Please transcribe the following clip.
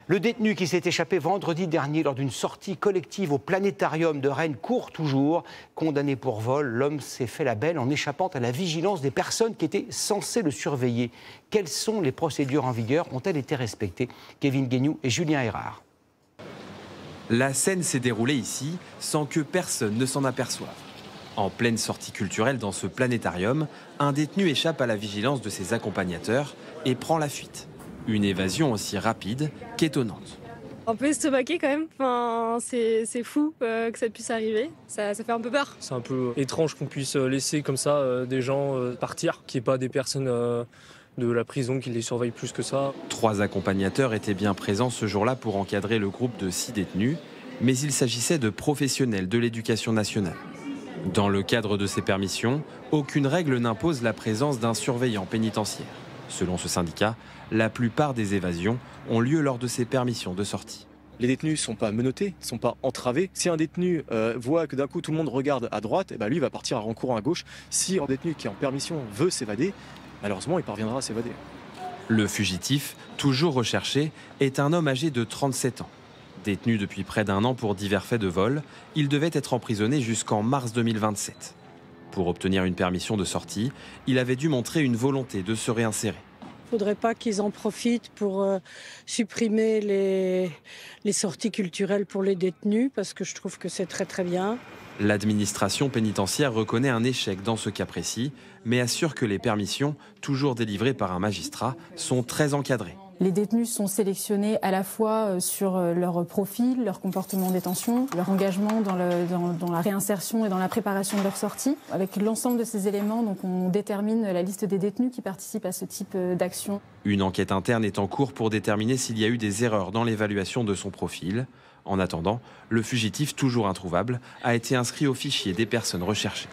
Le détenu qui s'est échappé vendredi dernier lors d'une sortie collective au planétarium de Rennes court toujours. Condamné pour vol, l'homme s'est fait la belle en échappant à la vigilance des personnes qui étaient censées le surveiller. Quelles sont les procédures en vigueur? Ont-elles été respectées? Kevin Guignou et Julien Erard. La scène s'est déroulée ici sans que personne ne s'en aperçoive. En pleine sortie culturelle dans ce planétarium, un détenu échappe à la vigilance de ses accompagnateurs et prend la fuite. Une évasion aussi rapide qu'étonnante. Un peu estomaqué quand même, enfin, c'est fou que ça puisse arriver, ça fait un peu peur. C'est un peu étrange qu'on puisse laisser comme ça des gens partir, qu'il n'y ait pas des personnes de la prison qui les surveillent plus que ça. 3 accompagnateurs étaient bien présents ce jour-là pour encadrer le groupe de 6 détenus, mais il s'agissait de professionnels de l'éducation nationale. Dans le cadre de ces permissions, aucune règle n'impose la présence d'un surveillant pénitentiaire. Selon ce syndicat, la plupart des évasions ont lieu lors de ces permissions de sortie. Les détenus ne sont pas menottés, ne sont pas entravés. Si un détenu voit que d'un coup tout le monde regarde à droite, lui il va partir à rencourant à gauche. Si un détenu qui est en permission veut s'évader, malheureusement il parviendra à s'évader. Le fugitif, toujours recherché, est un homme âgé de 37 ans. Détenu depuis près d'1 an pour divers faits de vol, il devait être emprisonné jusqu'en mars 2027. Pour obtenir une permission de sortie, il avait dû montrer une volonté de se réinsérer. Il ne faudrait pas qu'ils en profitent pour supprimer les sorties culturelles pour les détenus, parce que je trouve que c'est très bien. L'administration pénitentiaire reconnaît un échec dans ce cas précis, mais assure que les permissions, toujours délivrées par un magistrat, sont très encadrées. Les détenus sont sélectionnés à la fois sur leur profil, leur comportement en détention, leur engagement dans la réinsertion et dans la préparation de leur sortie. Avec l'ensemble de ces éléments, donc on détermine la liste des détenus qui participent à ce type d'action. Une enquête interne est en cours pour déterminer s'il y a eu des erreurs dans l'évaluation de son profil. En attendant, le fugitif, toujours introuvable, a été inscrit au fichier des personnes recherchées.